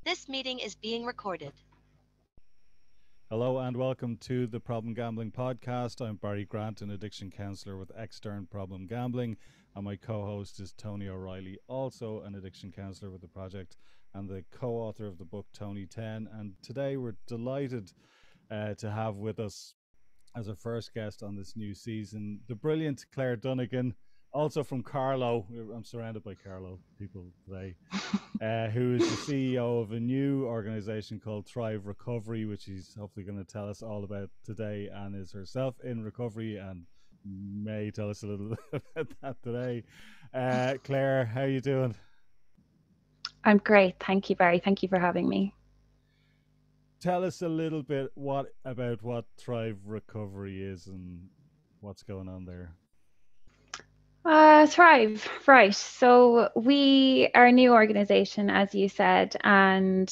This meeting is being recorded. Hello and welcome to the Problem Gambling Podcast. I'm Barry Grant, an addiction counsellor with Extern Problem Gambling, and my co-host is Tony O'Reilly, also an addiction counsellor with the project and the co-author of the book Tony 10. And today we're delighted to have with us as our first guest on this new season the brilliant Claire Donegan, also from Carlow. I'm surrounded by Carlow people today. Who is the CEO of a new organization called Thrive Recovery, which he's hopefully going to tell us all about today, and is herself in recovery and may tell us a little bit about that today. Claire, how are you doing? I'm great. Thank you, Barry. Thank you for having me. Tell us a little bit about what Thrive Recovery is and what's going on there. Thrive, right. So we are a new organization, as you said, and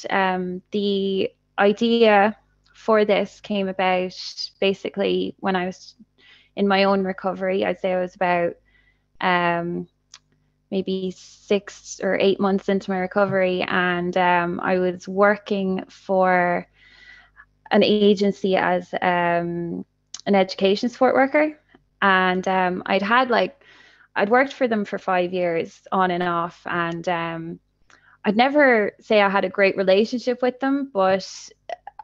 the idea for this came about basically when I was in my own recovery. I'd say I was about maybe 6 or 8 months into my recovery, and I was working for an agency as an education support worker, and I'd worked for them for 5 years on and off, and I'd never say I had a great relationship with them, but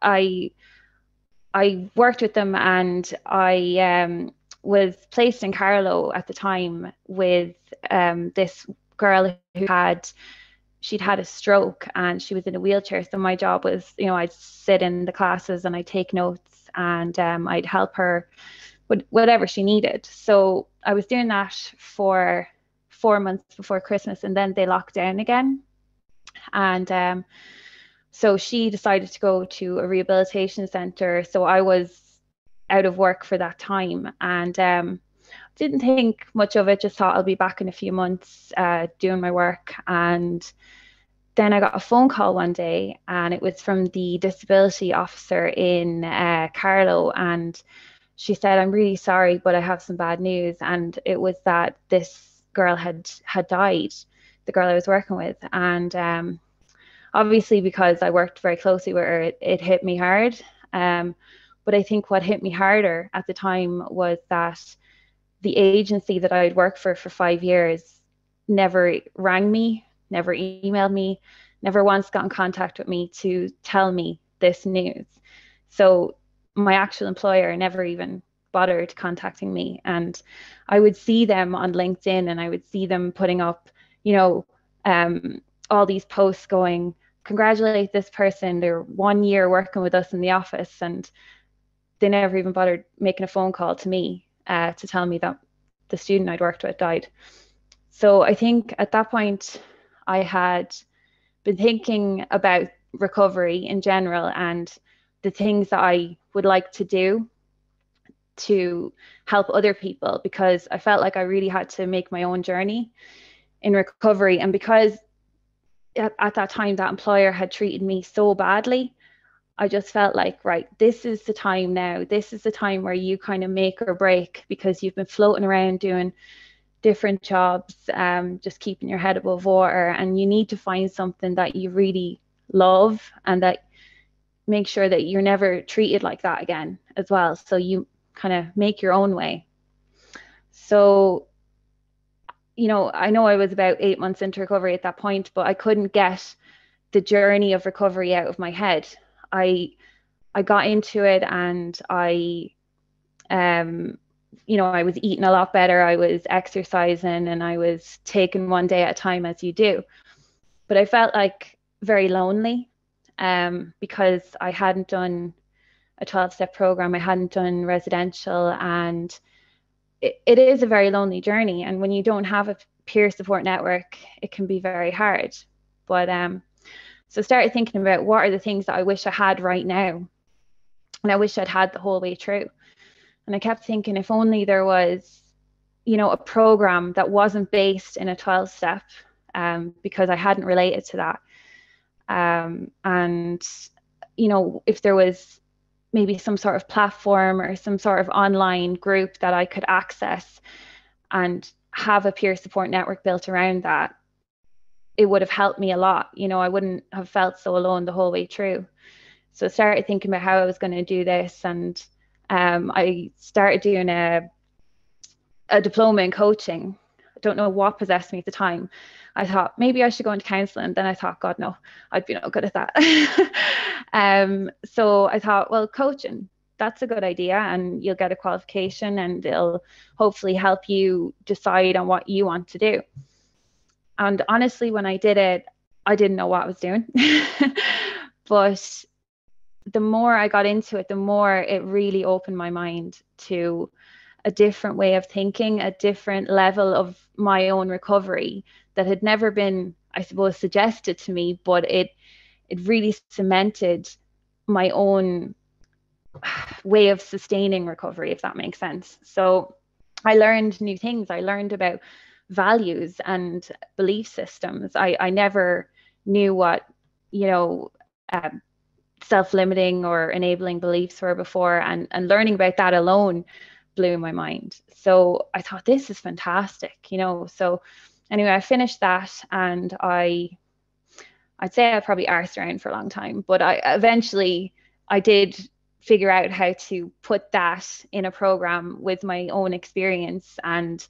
I worked with them, and I was placed in Carlow at the time with this girl she'd had a stroke and she was in a wheelchair. So my job was, I'd sit in the classes and I'd take notes, and I'd help her with whatever she needed. So I was doing that for 4 months before Christmas, and then they locked down again. And so she decided to go to a rehabilitation centre. So I was out of work for that time, and didn't think much of it, just thought I'll be back in a few months doing my work. And then I got a phone call one day, and it was from the disability officer in Carlow, and she said, "I'm really sorry, but I have some bad news." And it was that this girl had died, the girl I was working with. And obviously, because I worked very closely with her, it hit me hard. But I think what hit me harder at the time was that the agency that I had worked for 5 years never rang me, never emailed me, never once got in contact with me to tell me this news. So my actual employer never even bothered contacting me. And I would see them on LinkedIn, and I would see them putting up, all these posts going, "Congratulate this person, they're 1 year working with us in the office," and they never even bothered making a phone call to me to tell me that the student I'd worked with died. So I think at that point I had been thinking about recovery in general and the things that I would like to do to help other people, because I felt like I really had to make my own journey in recovery. And because at that time that employer had treated me so badly, I just felt like, right, this is the time now. This is the time where you kind of make or break, because you've been floating around doing different jobs, just keeping your head above water, and you need to find something that you really love and that make sure that you're never treated like that again as well. So you kind of make your own way. So, I know I was about 8 months into recovery at that point, but I couldn't get the journey of recovery out of my head. I got into it, and I was eating a lot better. I was exercising, and I was taking one day at a time, as you do. But I felt like very lonely because I hadn't done a 12-step program. I hadn't done residential, and it is a very lonely journey. And when you don't have a peer support network, it can be very hard. But so I started thinking about what are the things that I wish I had right now, and I wish I'd had the whole way through. And I kept thinking, if only there was, a program that wasn't based in a 12-step, because I hadn't related to that. And, if there was maybe some sort of platform or some sort of online group that I could access and have a peer support network built around that, it would have helped me a lot. You know, I wouldn't have felt so alone the whole way through. So I started thinking about how I was going to do this, and I started doing a diploma in coaching. I don't know what possessed me at the time. I thought maybe I should go into counseling. Then I thought, God, no, I'd be no good at that. So I thought, well, coaching, that's a good idea, and you'll get a qualification and it'll hopefully help you decide on what you want to do. And honestly, when I did it, I didn't know what I was doing. But the more I got into it, the more it really opened my mind to a different way of thinking, a different level of my own recovery that had never been, I suppose, suggested to me, but it really cemented my own way of sustaining recovery, if that makes sense. So I learned new things. I learned about values and belief systems. I never knew what, you know, self-limiting or enabling beliefs were before, and learning about that alone blew my mind. So I thought, this is fantastic, you know. So anyway, I finished that, and I'd say I probably arsed around for a long time, but I did figure out how to put that in a program with my own experience. And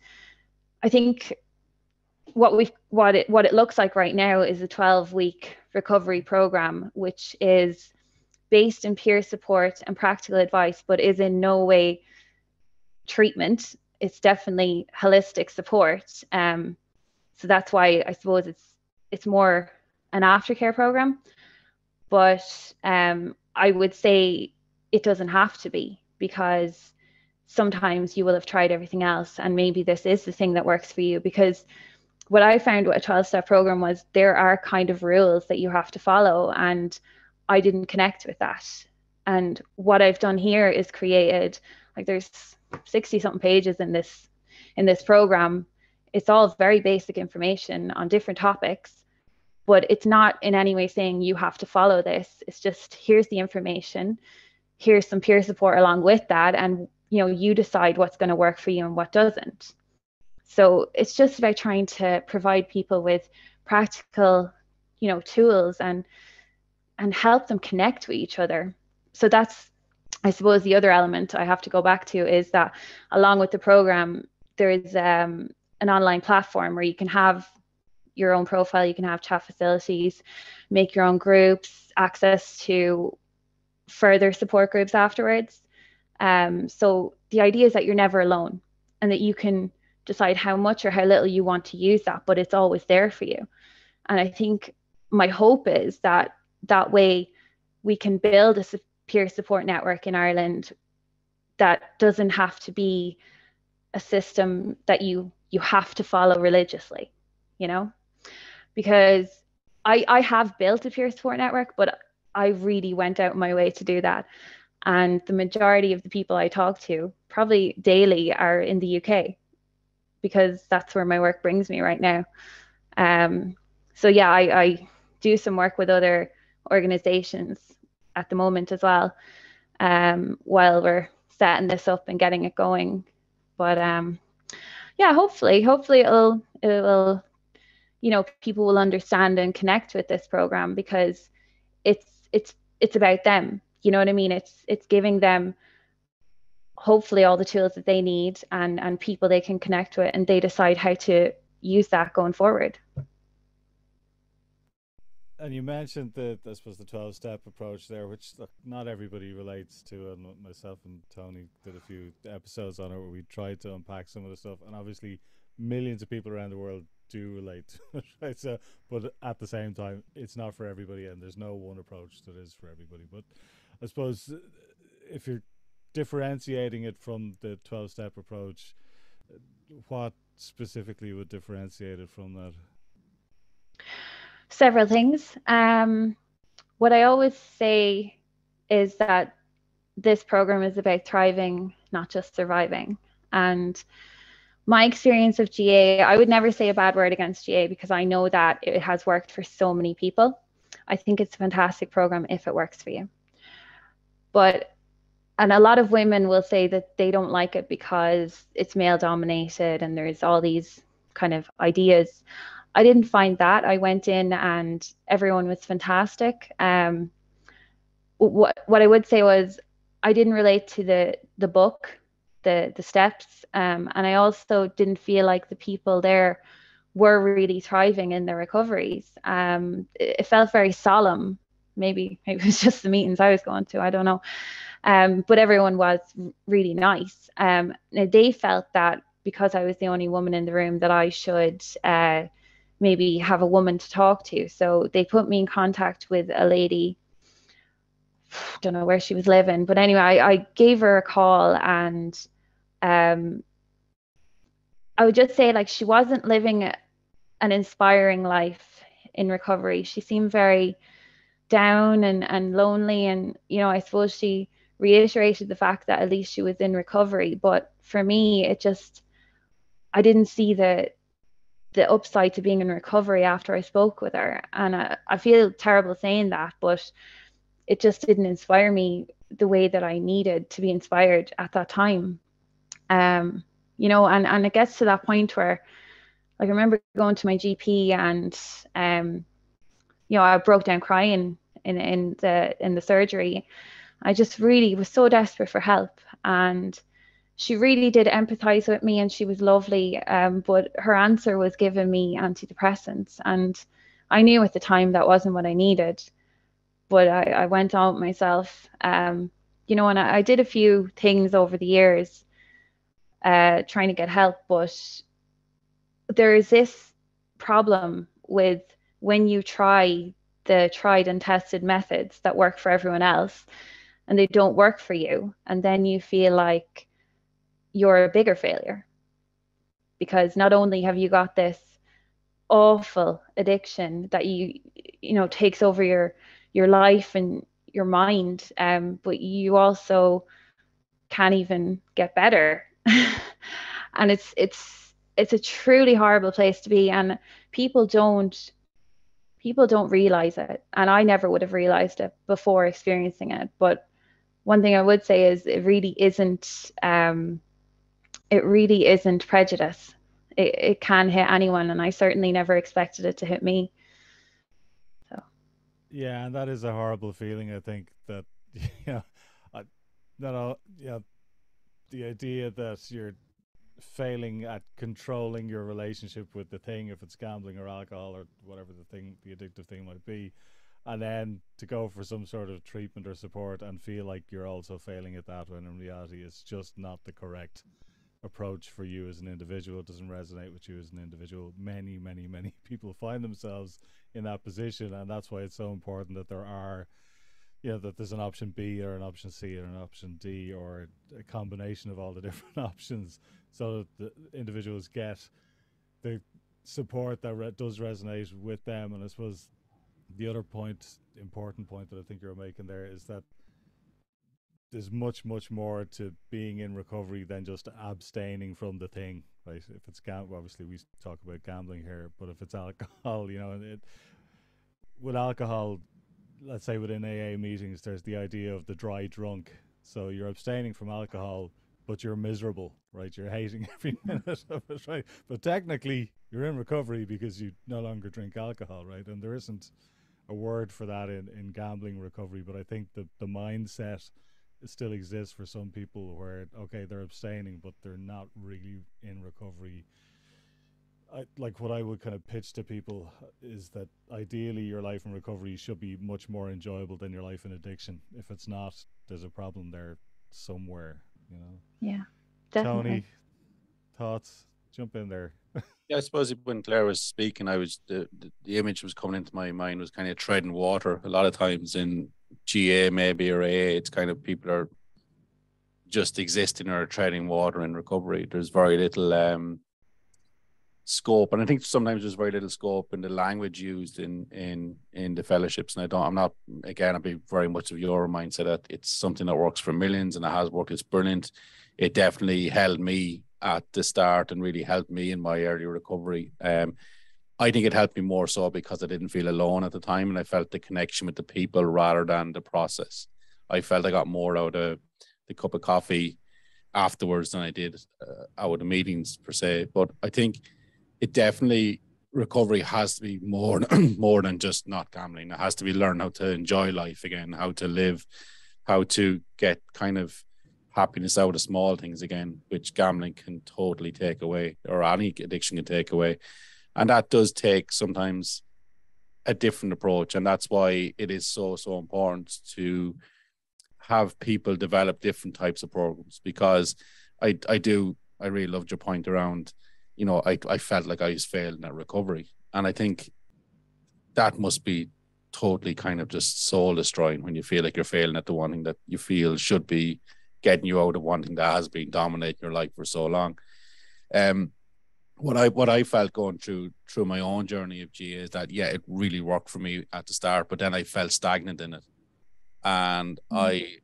I think what it looks like right now is a 12-week recovery program, which is based in peer support and practical advice, but is in no way treatment. It's definitely holistic support. So that's why I suppose it's more an aftercare program. But I would say it doesn't have to be, because sometimes you will have tried everything else and maybe this is the thing that works for you. Because what I found with a 12-step program was there are kind of rules that you have to follow, and I didn't connect with that. And what I've done here is created, like, there's 60 something pages in this program. It's all very basic information on different topics, but it's not in any way saying you have to follow this. It's just, here's the information, here's some peer support along with that, and you know, you decide what's going to work for you and what doesn't. So it's just about trying to provide people with practical, you know, tools and help them connect with each other. So that's, I suppose, the other element I have to go back to is that along with the program, there is an online platform where you can have your own profile, you can have chat facilities, make your own groups, access to further support groups afterwards. So the idea is that you're never alone, and that you can decide how much or how little you want to use that, but it's always there for you. And I think my hope is that way we can build a peer support network in Ireland that doesn't have to be a system that you have to follow religiously, you know. Because I have built a peer support network, but I really went out of my way to do that. And the majority of the people I talk to probably daily are in the UK, because that's where my work brings me right now. So yeah, I do some work with other organizations at the moment as well, while we're setting this up and getting it going. But yeah, hopefully it will, you know, people will understand and connect with this program, because it's about them. You know what I mean? It's giving them hopefully all the tools that they need and people they can connect with, and they decide how to use that going forward. And you mentioned I suppose the 12-step approach there, which, look, not everybody relates to, and myself and Tony did a few episodes on it where we tried to unpack some of the stuff, and obviously millions of people around the world do relate to it, right? So, but at the same time, it's not for everybody, and there's no one approach that is for everybody. But I suppose if you're differentiating it from the 12-step approach, what specifically would differentiate it from that? Several things. What I always say is that this program is about thriving, not just surviving. And my experience of GA, I would never say a bad word against GA, because I know that it has worked for so many people. I think it's a fantastic program if it works for you. And a lot of women will say that they don't like it because it's male dominated and there's all these kind of ideas. I didn't find that. I went in and everyone was fantastic. What I would say was I didn't relate to the book, the steps, and I also didn't feel like the people there were really thriving in their recoveries. It felt very solemn. Maybe it was just the meetings I was going to. I don't know. But everyone was really nice. Now they felt that because I was the only woman in the room that I should maybe have a woman to talk to. So they put me in contact with a lady. Don't know where she was living, but anyway, I gave her a call, and I would just say, like, she wasn't living an inspiring life in recovery. She seemed very down and lonely, and I suppose she reiterated the fact that at least she was in recovery. But for me, I didn't see the upside to being in recovery after I spoke with her, and I feel terrible saying that, but it just didn't inspire me the way that I needed to be inspired at that time. And it gets to that point where, like, I remember going to my GP, and I broke down crying in the surgery. I just really was so desperate for help, and she really did empathize with me, and she was lovely. But her answer was giving me antidepressants, and I knew at the time that wasn't what I needed. But I went on with myself, and I did a few things over the years, trying to get help. But there is this problem with when you try the tried and tested methods that work for everyone else and they don't work for you, and then you feel like you're a bigger failure, because not only have you got this awful addiction that takes over your life and your mind, but you also can't even get better. And it's a truly horrible place to be, and people don't realize it, and I never would have realized it before experiencing it. But one thing I would say is it really isn't prejudice. It can hit anyone, and I certainly never expected it to hit me. So Yeah, and that is a horrible feeling. I think that the idea that you're failing at controlling your relationship with the thing, if it's gambling or alcohol or whatever the addictive thing might be, and then to go for some sort of treatment or support and feel like you're also failing at that, when in reality it's just not the correct approach for you as an individual. It doesn't resonate with you as an individual. Many people find themselves in that position, and that's why it's so important that there are that there's an option B or an option C or an option D, or a combination of all the different options, so that the individuals get the support that does resonate with them. And I suppose the other important point that I think you're making there is that there's much more to being in recovery than just abstaining from the thing, right? If it's obviously we talk about gambling here, but if it's alcohol, with alcohol, let's say within AA meetings, there's the idea of the dry drunk. So you're abstaining from alcohol, but you're miserable, right? You're hating every minute of it, right? But technically, you're in recovery because you no longer drink alcohol, right? And there isn't a word for that in gambling recovery, but I think the mindset still exists for some people where, okay, they're abstaining, but they're not really in recovery. Like what I would kind of pitch to people is that ideally your life in recovery should be much more enjoyable than your life in addiction. If it's not, there's a problem there somewhere, Yeah, definitely. Tony, thoughts? Jump in there. Yeah, I suppose when Claire was speaking, the image was coming into my mind was kind of treading water. A lot of times in GA maybe or AA, it's kind of people are just existing or treading water in recovery. There's very little scope, and I think sometimes there's very little scope in the language used in the fellowships. And I'm not, again, I'd be very much of your mindset that it's something that works for millions, and it has worked. It's brilliant. It definitely held me at the start and really helped me in my early recovery. I think it helped me more so because I didn't feel alone at the time, and I felt the connection with the people rather than the process. I felt I got more out of the cup of coffee afterwards than I did out of the meetings per se. But I think it definitely recovery has to be more more than just not gambling. It has to be learn how to enjoy life again, how to live, how to get kind of happiness out of small things again, which gambling can totally take away, or any addiction can take away. And that does take sometimes a different approach. And that's why it is so important to have people develop different types of programs, because I really loved your point around, you know, I felt like I was failing at recovery. And I think that must be totally kind of just soul destroying when you feel like you're failing at the one thing that you feel should be getting you out of one thing that has been dominating your life for so long. What I felt going through my own journey of GA is that, yeah, it really worked for me at the start, but then I felt stagnant in it. And I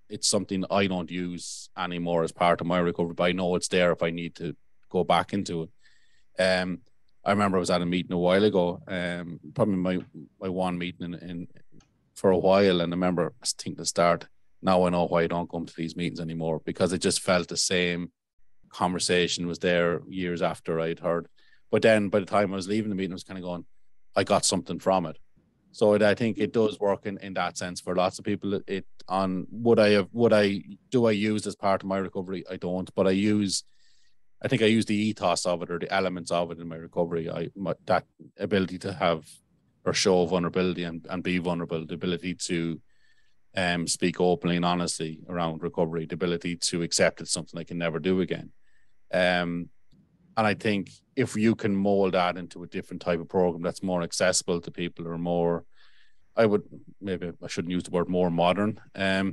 it's something I don't use anymore as part of my recovery, but I know it's there if I need to go back into it. I remember I was at a meeting a while ago, probably my one meeting in for a while, and I remember I think at the start, now I know why I don't come to these meetings anymore, because it just felt the same conversation was there years after I'd heard. But then by the time I was leaving the meeting, I was kind of going, I got something from it. So I think it does work in that sense for lots of people. Would I use as part of my recovery? I don't, but I think I use the ethos of it, or the elements of it in my recovery. That ability to have or show vulnerability and be vulnerable, the ability to speak openly and honestly around recovery, the ability to accept it's something I can never do again. And I think if you can mold that into a different type of program that's more accessible to people, or more, I shouldn't use the word more modern. I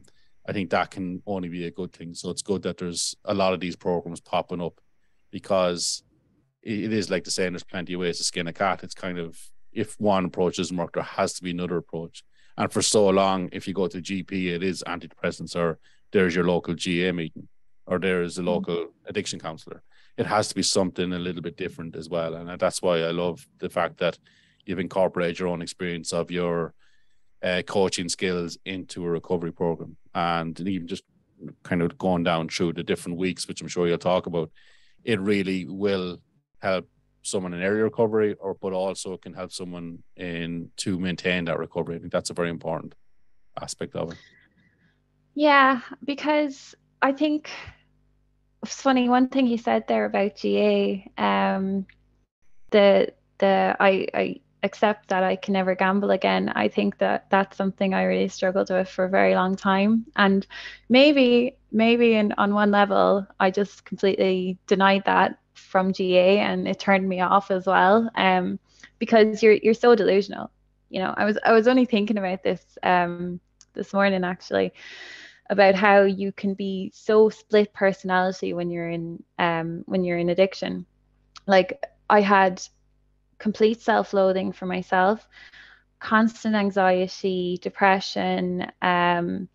think that can only be a good thing. So it's good that there's a lot of these programs popping up, because it is like the saying, there's plenty of ways to skin a cat. It's kind of, if one approach doesn't work, there has to be another approach. And for so long, if you go to GP, it is antidepressants, or there's your local GA meeting, or there's a local addiction counselor. It has to be something a little bit different as well. And that's why I love the fact that you've incorporated your own experience of your coaching skills into a recovery program, and even just kind of going down through the different weeks, which I'm sure you'll talk about. It really will help someone in area recovery, but also it can help someone to maintain that recovery. I think that's a very important aspect of it. Yeah, because I think it's funny, one thing you said there about GA, I accept that I can never gamble again. I think that that's something I really struggled with for a very long time. And maybe on one level, I just completely denied that from GA, and it turned me off as well. Because you're so delusional. You know, I was only thinking about this this morning, actually, about how you can be so split personality when you're in addiction. Like, I had complete self-loathing for myself, constant anxiety, depression, and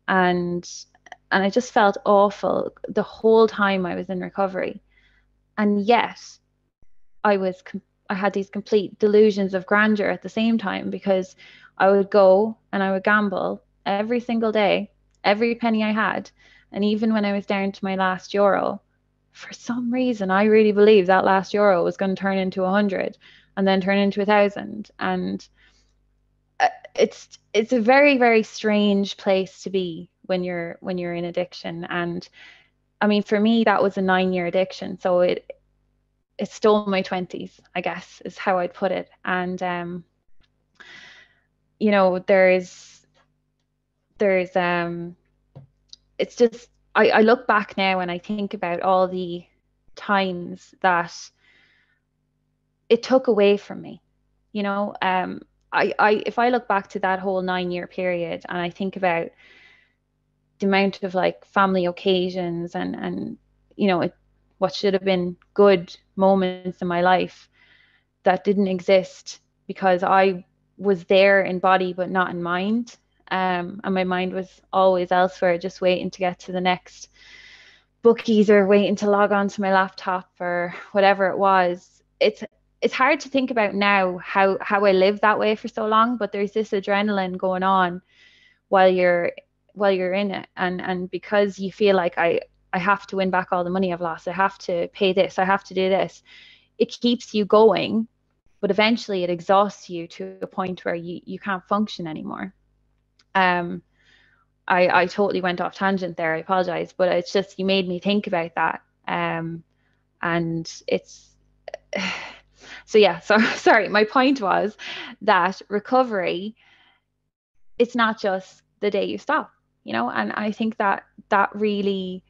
I just felt awful the whole time I was in recovery. And yet I had these complete delusions of grandeur at the same time, because I would go and I would gamble every single day, every penny I had. And even when I was down to my last euro, for some reason, I really believed that last euro was going to turn into 100 and then turn into 1,000. And it's a very, very strange place to be when you're in addiction. And I mean, for me, that was a 9-year addiction. So it stole my 20s, I guess, is how I'd put it. And, you know, it's just, I look back now and I think about all the times that it took away from me. You know, if I look back to that whole 9-year period, and I think about the amount of like family occasions and you know, what should have been good moments in my life that didn't exist because I was there in body but not in mind. And my mind was always elsewhere, just waiting to get to the next bookies or waiting to log on to my laptop or whatever it was. It's hard to think about now how I lived that way for so long, but there's this adrenaline going on while you're in it, and because you feel like I have to win back all the money I've lost, I have to pay this, I have to do this, it keeps you going, but eventually it exhausts you to a point where you can't function anymore. I totally went off tangent there. I apologize, but it's just, you made me think about that. And it's, so yeah, so sorry. My point was that recovery, it's not just the day you stop, you know, and I think that that really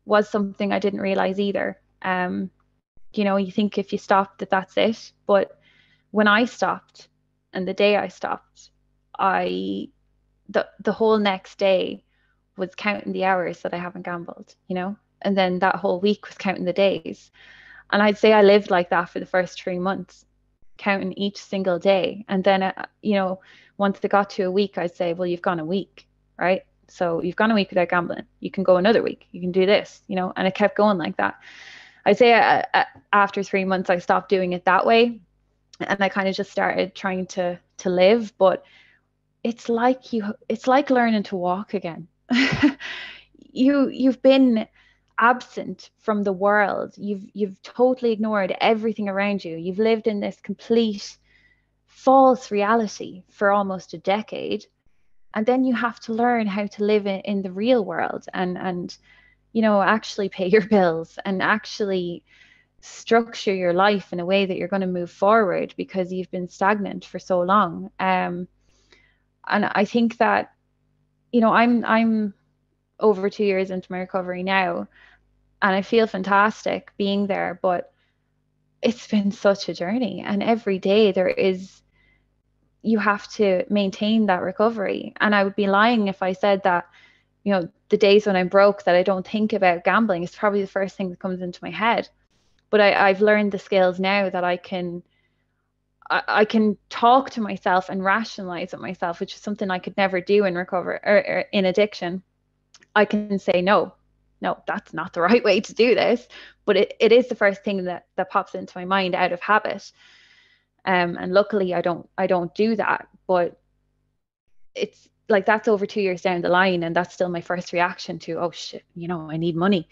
was something I didn't realize either. You know, you think if you stopped that that's it, but when I stopped and the day I stopped, the whole next day was counting the hours that I haven't gambled, you know, and then that whole week was counting the days. And I'd say I lived like that for the first 3 months, counting each single day. And then, you know, once it got to a week, I'd say, well, you've gone a week, right? So you've gone a week without gambling. You can go another week. You can do this, you know, and it kept going like that. I'd say after 3 months, I stopped doing it that way. And I kind of just started trying to live. But it's like learning to walk again. You've been absent from the world. You've totally ignored everything around you. You've lived in this complete false reality for almost a decade, and then you have to learn how to live in the real world and you know, actually pay your bills and actually structure your life in a way that you're going to move forward, because you've been stagnant for so long. And I think that, you know, I'm over 2 years into my recovery now, and I feel fantastic being there, but it's been such a journey, and every day you have to maintain that recovery. And I would be lying if I said that, you know, the days when I'm broke, that I don't think about gambling. It's probably the first thing that comes into my head. But I've learned the skills now that I can talk to myself and rationalize with myself, which is something I could never do in recovery or in addiction. I can say, no, that's not the right way to do this. But it is the first thing that pops into my mind out of habit. And luckily I don't do that. But it's like, that's over 2 years down the line, and that's still my first reaction to, oh shit, you know, I need money.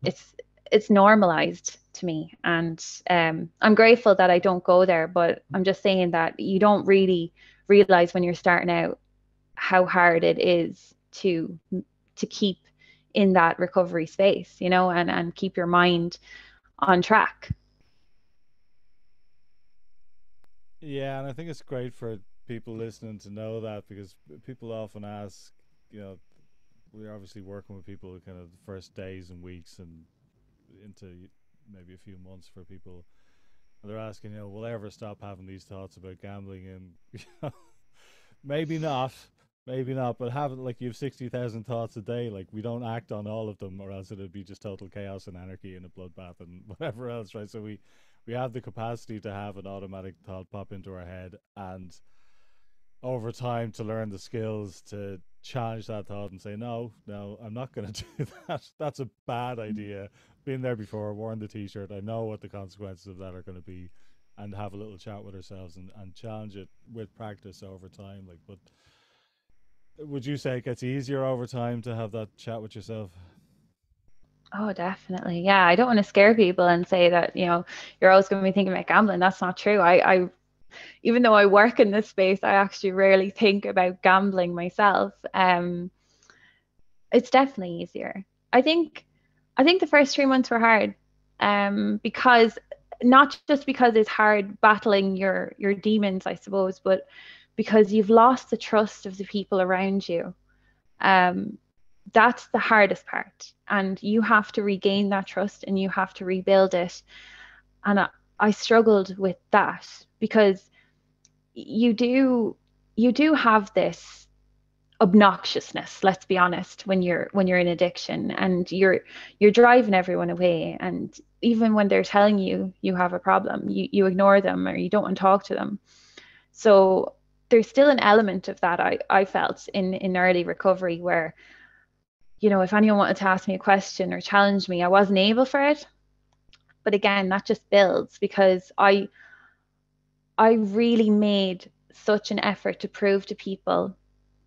It's normalized to me, and I'm grateful that I don't go there. But I'm just saying that you don't really realize when you're starting out how hard it is to keep in that recovery space, you know, and keep your mind on track. Yeah, and I think it's great for people listening to know that, because people often ask, you know, we're obviously working with people kind of the first days and weeks and into maybe a few months for people, and they're asking, you know, will I ever stop having these thoughts about gambling? And you know, maybe not, but have, like, you have 60,000 thoughts a day. Like, we don't act on all of them, or else it'd be just total chaos and anarchy and a bloodbath and whatever else, right? So we have the capacity to have an automatic thought pop into our head, and over time to learn the skills to challenge that thought and say, no, I'm not going to do that. That's a bad idea. Been there before, worn the t-shirt. I know what the consequences of that are going to be, and have a little chat with ourselves and challenge it with practice over time. Like, but would you say it gets easier over time to have that chat with yourself? Oh, definitely. Yeah, I don't want to scare people and say that, you know, you're always going to be thinking about gambling. That's not true. I even though I work in this space, I actually rarely think about gambling myself. It's definitely easier. I think the first 3 months were hard, because not just because it's hard battling your demons, I suppose, but because you've lost the trust of the people around you. That's the hardest part, and you have to regain that trust and you have to rebuild it. And I struggled with that, because you do have this obnoxiousness, let's be honest, when you're in addiction, and you're driving everyone away, and even when they're telling you you have a problem, you ignore them, or you don't want to talk to them. So there's still an element of that I felt in early recovery, where, you know, if anyone wanted to ask me a question or challenge me, I wasn't able for it. But again, that just builds, because I really made such an effort to prove to people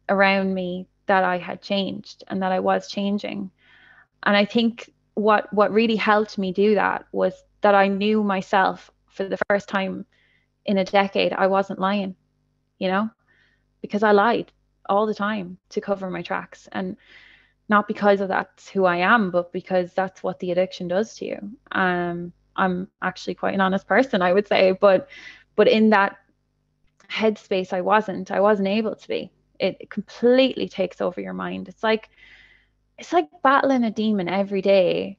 around me that I had changed and that I was changing. And I think what really helped me do that was that I knew myself for the first time in a decade, I wasn't lying, you know, because I lied all the time to cover my tracks. And not because of that's who I am, but because that's what the addiction does to you. I'm actually quite an honest person, I would say, but in that headspace, I wasn't able to be. It completely takes over your mind. It's like battling a demon every day,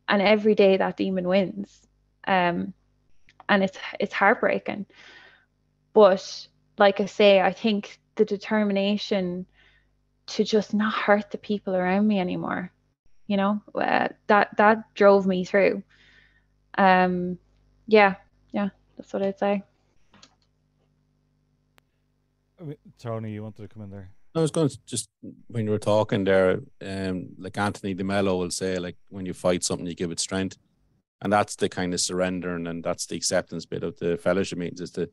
and every day that demon wins. And it's heartbreaking. But like I say, I think the determination to just not hurt the people around me anymore, you know, that drove me through. Yeah, that's what I'd say. Tony, you wanted to come in there? I was going to just, when you were talking there, like Anthony DeMello will say, like, when you fight something, you give it strength. And that's the kind of surrendering, and that's the acceptance bit of the fellowship meetings, is the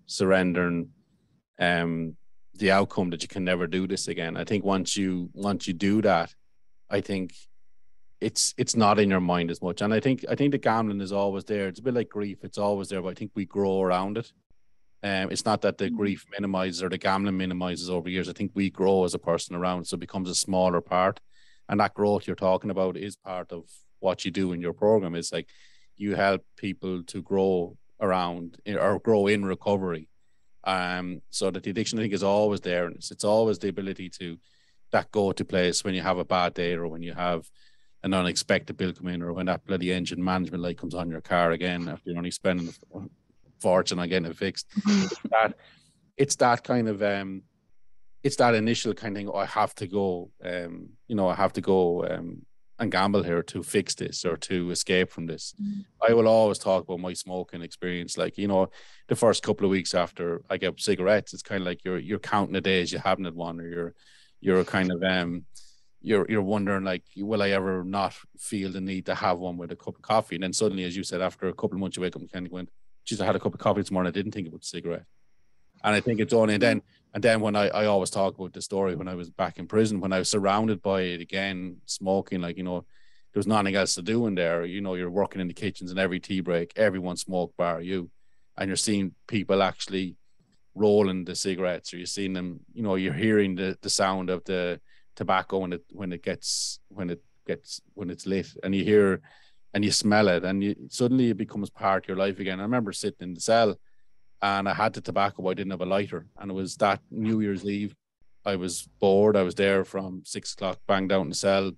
surrendering the outcome that you can never do this again. I think once you do that, I think it's not in your mind as much. And I think the gambling is always there. It's a bit like grief. It's always there, but I think we grow around it. It's not that the grief minimizes or the gambling minimizes over years. I think we grow as a person around, so it becomes a smaller part. And that growth you're talking about is part of what you do in your program. It's like you help people to grow around or grow in recovery. So that the addiction, I think, is always there. And it's always the ability to that go-to place when you have a bad day, or when you have an unexpected bill come in, or when that bloody engine management light comes on your car again after you're only spending a fortune on getting it fixed. It's that kind of it's that initial kind of thing. Oh, I have to go, I have to go and gamble here to fix this or to escape from this. I will always talk about my smoking experience. Like, the first couple of weeks after I get cigarettes, it's kind of like you're counting the days you haven't had one, or you're kind of you're wondering, like, will I ever not feel the need to have one with a cup of coffee? And then suddenly, as you said, after a couple of months, you wake up and kind of went, geez, I had a cup of coffee this morning, I didn't think about the cigarette. And I think it's only and then when I always talk about the story when I was back in prison, when I was surrounded by it again, smoking, like, there was nothing else to do in there. You're working in the kitchens, and every tea break, everyone smoked bar you. And you're seeing people actually rolling the cigarettes, or you're seeing them, you're hearing the sound of the tobacco when it's lit, and you hear and you smell it, and suddenly it becomes part of your life again. I remember sitting in the cell, and I had the tobacco, but I didn't have a lighter. And it was that New Year's Eve. I was bored. I was there from 6 o'clock, banged out in the cell.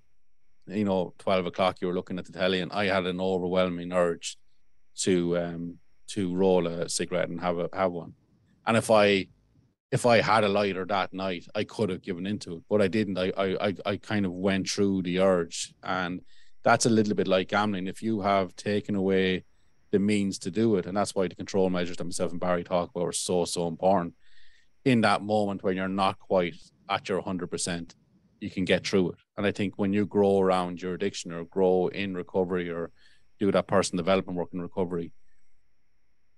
12 o'clock, you were looking at the telly, and I had an overwhelming urge to roll a cigarette and have one. And if I had a lighter that night, I could have given into it, but I didn't. I kind of went through the urge, and that's a little bit like gambling. If you have taken away the means to do it, and that's why the control measures that myself and Barry talk about are so important. In that moment when you're not quite at your 100%, you can get through it. And I think when you grow around your addiction, or grow in recovery, or do that person development work in recovery,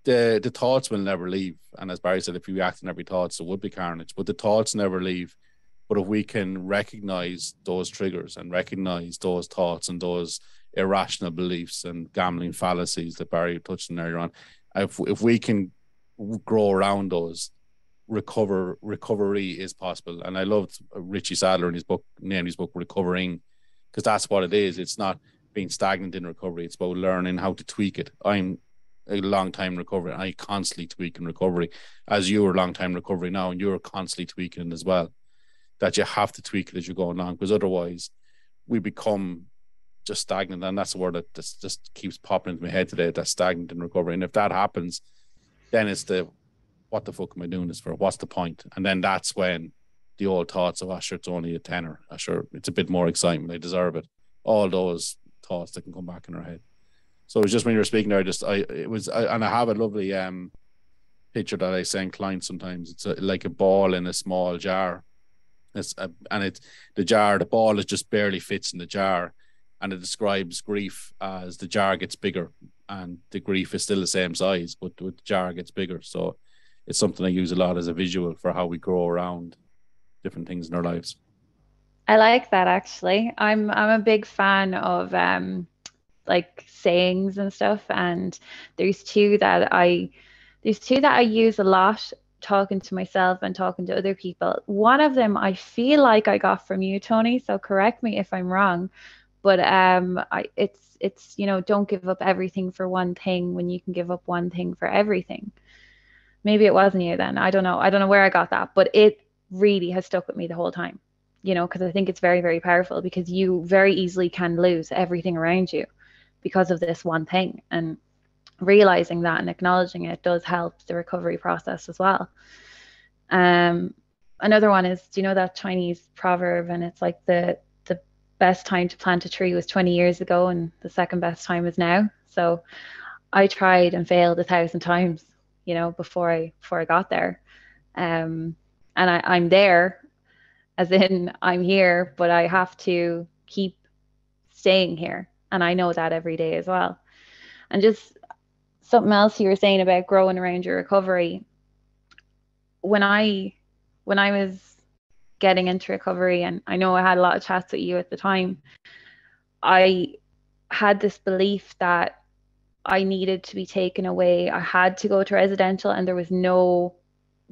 the thoughts will never leave. And as Barry said, if you act on every thought, so would be carnage, but the thoughts never leave. But if we can recognize those triggers, and recognize those thoughts and those irrational beliefs and gambling fallacies that Barry touched on earlier on, if we can grow around those, recovery is possible. And I loved Richie Sadler in his book, named his book Recovering, because that's what it is. It's not being stagnant in recovery. It's about learning how to tweak it. I'm a long time recovery. I constantly tweak in recovery, as you are long time recovery now, and you're constantly tweaking as well. That you have to tweak it as you go along, because otherwise we become just stagnant. And that's the word that just keeps popping into my head today, that's stagnant in recovery. And if that happens, then it's what the fuck am I doing this for? What's the point? And then that's when the old thoughts of, sure, it's only a tenner. Sure, it's a bit more excitement. I deserve it. All those thoughts that can come back in our head. So it was just when you were speaking there, and I have a lovely picture that I send clients sometimes. It's like a ball in a small jar. The ball is just barely fits in the jar, and it describes grief as the jar gets bigger, and the grief is still the same size, but the jar gets bigger. So it's something I use a lot as a visual for how we grow around different things in our lives. I like that, actually. I'm a big fan of like sayings and stuff, and there's two that I use a lot talking to myself and talking to other people. One of them I feel like I got from you, Tony, so correct me if I'm wrong, but it's don't give up everything for one thing when you can give up one thing for everything. Maybe it wasn't you then. I don't know where I got that, but it really has stuck with me the whole time, because I think it's very, very powerful, because you very easily can lose everything around you because of this one thing. And realizing that and acknowledging it does help the recovery process as well. Another one is, do you know that Chinese proverb? And it's like the best time to plant a tree was 20 years ago, and the second best time is now. So I tried and failed 1,000 times, before I got there. And I'm there, as in I'm here, but I have to keep staying here. And I know that every day as well. And just something else you were saying about growing around your recovery. When I was getting into recovery, and I know I had a lot of chats with you at the time, I had this belief that I needed to be taken away. I had to go to residential, and there was no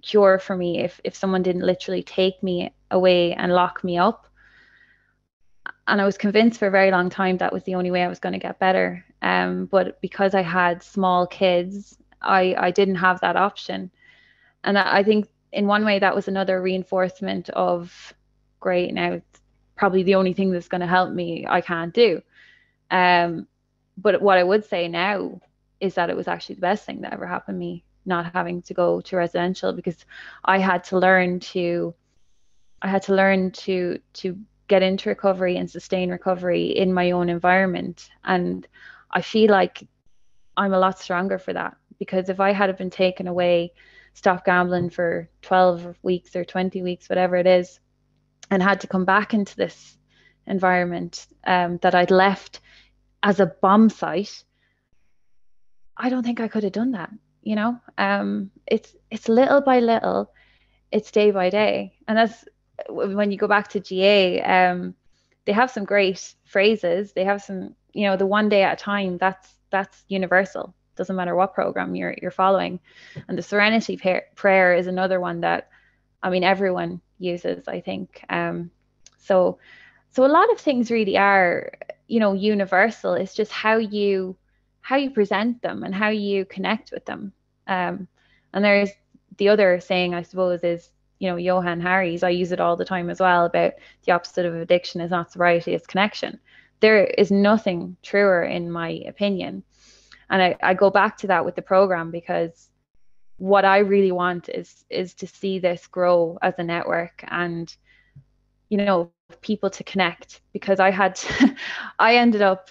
cure for me if someone didn't literally take me away and lock me up. And I was convinced for a very long time that was the only way I was going to get better. But because I had small kids, I didn't have that option. And I think in one way that was another reinforcement of, great, now it's probably the only thing that's going to help me I can't do. But what I would say now is that it was actually the best thing that ever happened to me, not having to go to residential, because I had to learn to get into recovery and sustain recovery in my own environment. And I feel like I'm a lot stronger for that, because if I had been taken away, stop gambling for 12 weeks or 20 weeks, whatever it is, and had to come back into this environment that I'd left as a bomb site, I don't think I could have done that. It's little by little, it's day by day. And that's when you go back to GA, they have some great phrases. They have some, the one day at a time, that's universal. Doesn't matter what program you're following. And the serenity prayer is another one that, everyone uses, I think. So a lot of things really are, universal. It's just how you present them and how you connect with them. And there's the other saying, I suppose, is, Johann Hari's, I use it all the time as well, about the opposite of addiction is not sobriety, it's connection. There is nothing truer, in my opinion. And I go back to that with the program, because what I really want is to see this grow as a network, and, people to connect, because I ended up,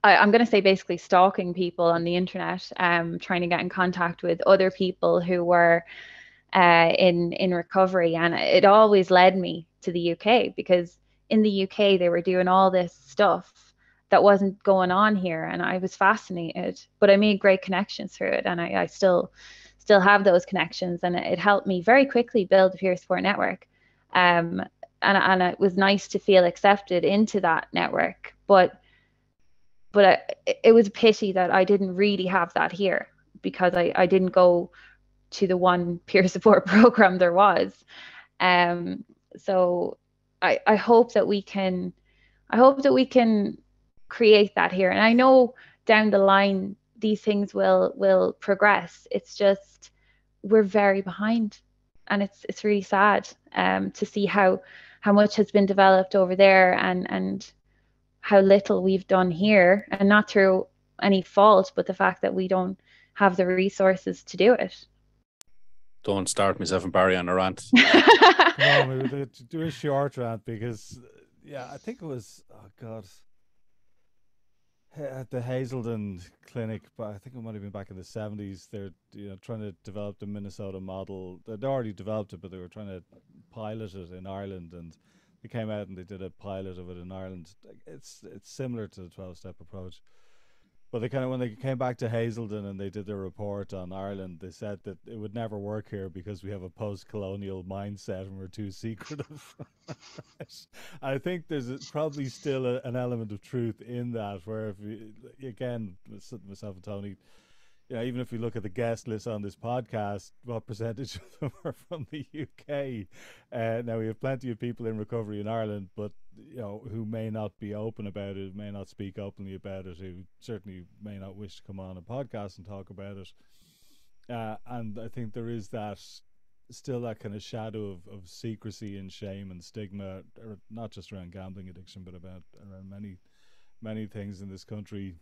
I'm going to say, basically stalking people on the internet, trying to get in contact with other people who were in recovery. And it always led me to the UK, because in the UK they were doing all this stuff that wasn't going on here, and I was fascinated. But I made great connections through it, and I still have those connections, and it helped me very quickly build a peer support network. And it was nice to feel accepted into that network. But it was a pity that I didn't really have that here, because I didn't go to the one peer support program there was. So I hope that we can create that here. And I know down the line these things will progress. It's just we're very behind, and it's really sad to see how much has been developed over there, and how little we've done here, and not through any fault, but the fact that we don't have the resources to do it. Don't start myself and Barry on a rant. No, maybe do a short rant, because I think it was, oh God, at the Hazelden clinic, but I think it might have been back in the 70s. They're trying to develop the Minnesota model. They'd already developed it, but they were trying to pilot it in Ireland, and they came out and they did a pilot of it in Ireland. It's similar to the 12-step approach, But they kind of, when they came back to Hazelden and they did their report on Ireland, they said that it would never work here because we have a post-colonial mindset and we're too secretive. I think there's probably still an element of truth in that, where if you, again, myself and Tony, you know, even if we look at the guest list on this podcast, what percentage of them are from the UK? Now, we have plenty of people in recovery in Ireland, but you know, who may not be open about it, may not speak openly about it, who certainly may not wish to come on a podcast and talk about it. And I think there is that still that kind of shadow of secrecy and shame and stigma, or not just around gambling addiction, but around many things in this country,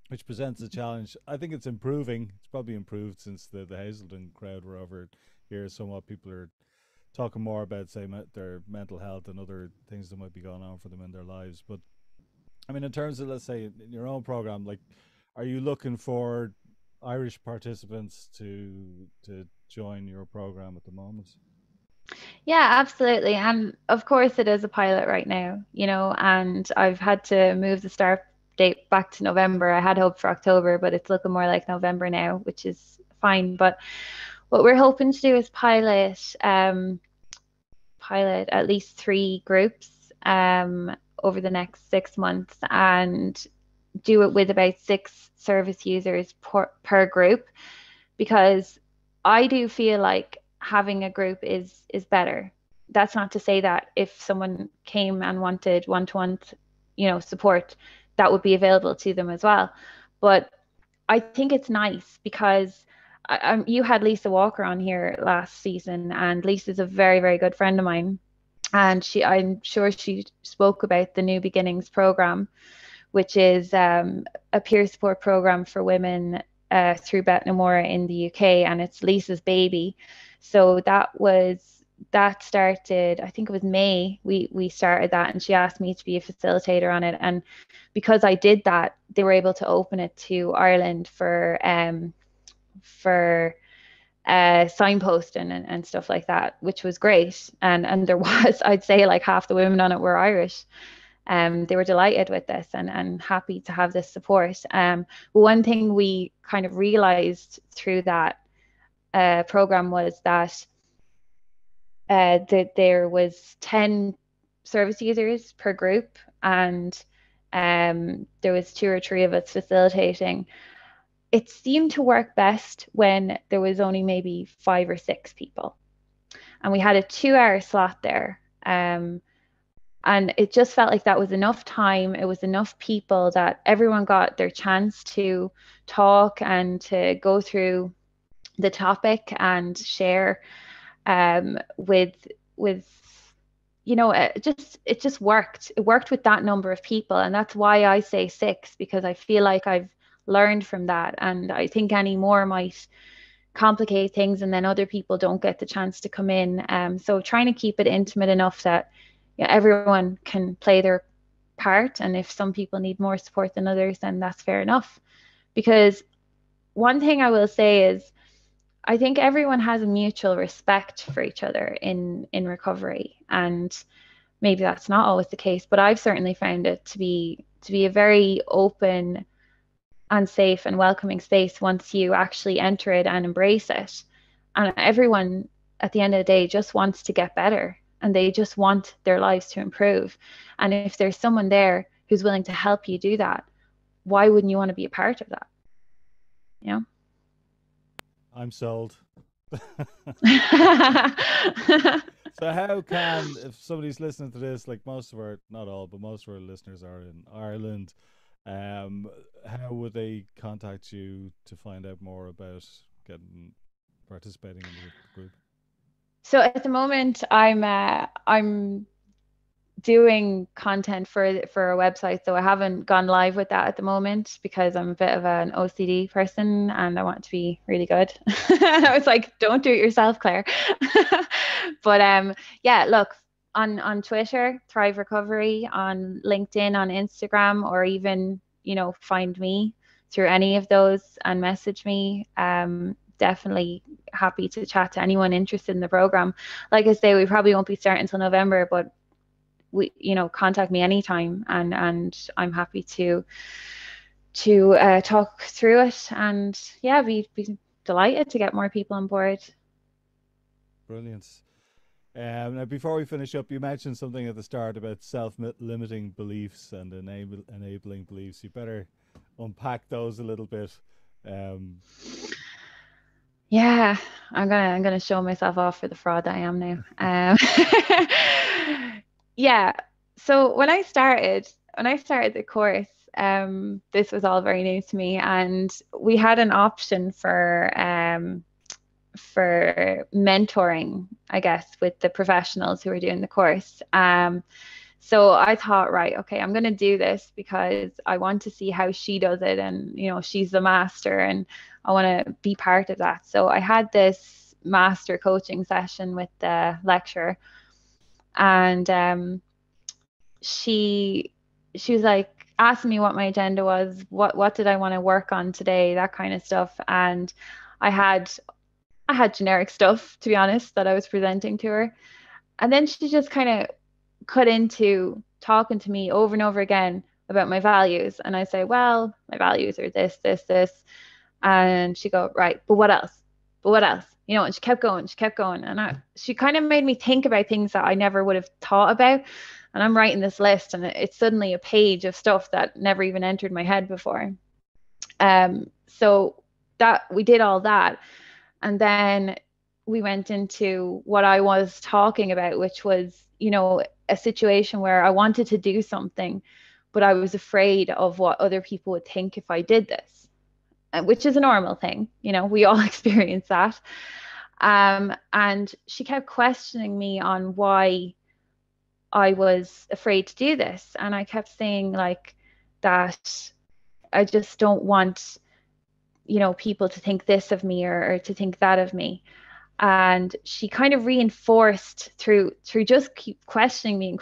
which presents a challenge. I think it's improving. It's probably improved since the Hazelden crowd were over here somewhat. People are talking more about, say, their mental health and other things that might be going on for them in their lives. But I mean, in terms of, let's say, in your own program, like, are you looking for Irish participants to join your program at the moment? Yeah, absolutely. And of course it is a pilot right now, you know, and I've had to move the start date back to November. I had hoped for October, but it's looking more like November now, which is fine. But what we're hoping to do is pilot at least 3 groups over the next 6 months, and do it with about 6 service users per group, because I do feel like having a group is better. That's not to say that if someone came and wanted one-to-one, you know, support, that would be available to them as well. But I think it's nice because you had Lisa Walker on here last season, and Lisa's a very, very good friend of mine. And I'm sure she spoke about the New Beginnings program, which is a peer support program for women through Beth Namora in the UK, and it's Lisa's baby. So that started, I think it was May, we started that, and she asked me to be a facilitator on it. And because I did that, they were able to open it to Ireland for signposting and stuff like that, which was great. And there was, I'd say, like half the women on it were Irish. They were delighted with this and happy to have this support. One thing we kind of realized through that program was that there was 10 service users per group, and there was 2 or 3 of us facilitating. It seemed to work best when there was only maybe 5 or 6 people, and we had a 2-hour slot there. And it just felt like that was enough time. It was enough people that everyone got their chance to talk and to go through the topic and share with you know, it just worked. It worked with that number of people, and that's why I say 6, because I feel like I've learned from that, and I think any more might complicate things, and then other people don't get the chance to come in. So trying to keep it intimate enough that everyone can play their part, and if some people need more support than others, then that's fair enough. Because one thing I will say is, I think everyone has a mutual respect for each other in recovery, and maybe that's not always the case, but I've certainly found it to be a very open and safe and welcoming space once you actually enter it and embrace it. And everyone at the end of the day just wants to get better, and they just want their lives to improve. And if there's someone there who's willing to help you do that, why wouldn't you want to be a part of that? You know? I'm sold. So how can, if somebody's listening to this, like most of our, not all, but most of our listeners are in Ireland, how would they contact you to find out more about participating in the group? So at the moment, I'm doing content for a website, so I haven't gone live with that at the moment because I'm a bit of an OCD person and I want to be really good. I was like, don't do it yourself, Claire. But yeah, look, on Twitter, Thrive Recovery, on LinkedIn, on Instagram, or even, you know, find me through any of those and message me. Definitely happy to chat to anyone interested in the program. Like I say, we probably won't be starting until November, but contact me anytime, and I'm happy to talk through it, and yeah, be delighted to get more people on board. Brilliant. Now, before we finish up, you mentioned something at the start about self-limiting beliefs and enabling beliefs. You better unpack those a little bit. Yeah, I'm gonna show myself off for the fraud that I am now. Yeah. So when I started the course, this was all very new to me, and we had an option for mentoring, I guess, with the professionals who were doing the course. So I thought, right, okay, I'm going to do this because I want to see how she does it. And, you know, she's the master and I want to be part of that. So I had this master coaching session with the lecturer, and she was like asking me what my agenda was, what did I want to work on today, that kind of stuff. And I had generic stuff, to be honest, that I was presenting to her. And then she just kind of cut into talking to me over and over again about my values. And I say, well, my values are this, this, this. And she go, right, but what else? But what else? You know, and she kept going. And she kind of made me think about things that I never would have thought about. And I'm writing this list, and it's suddenly a page of stuff that never even entered my head before. So that we did all that. And then we went into what I was talking about, which was, you know, a situation where I wanted to do something, but I was afraid of what other people would think if I did this, which is a normal thing. You know, we all experience that. And she kept questioning me on why I was afraid to do this. And I kept saying like that I just don't want, you know, people to think this of me or to think that of me. And she kind of reinforced through just keep questioning me.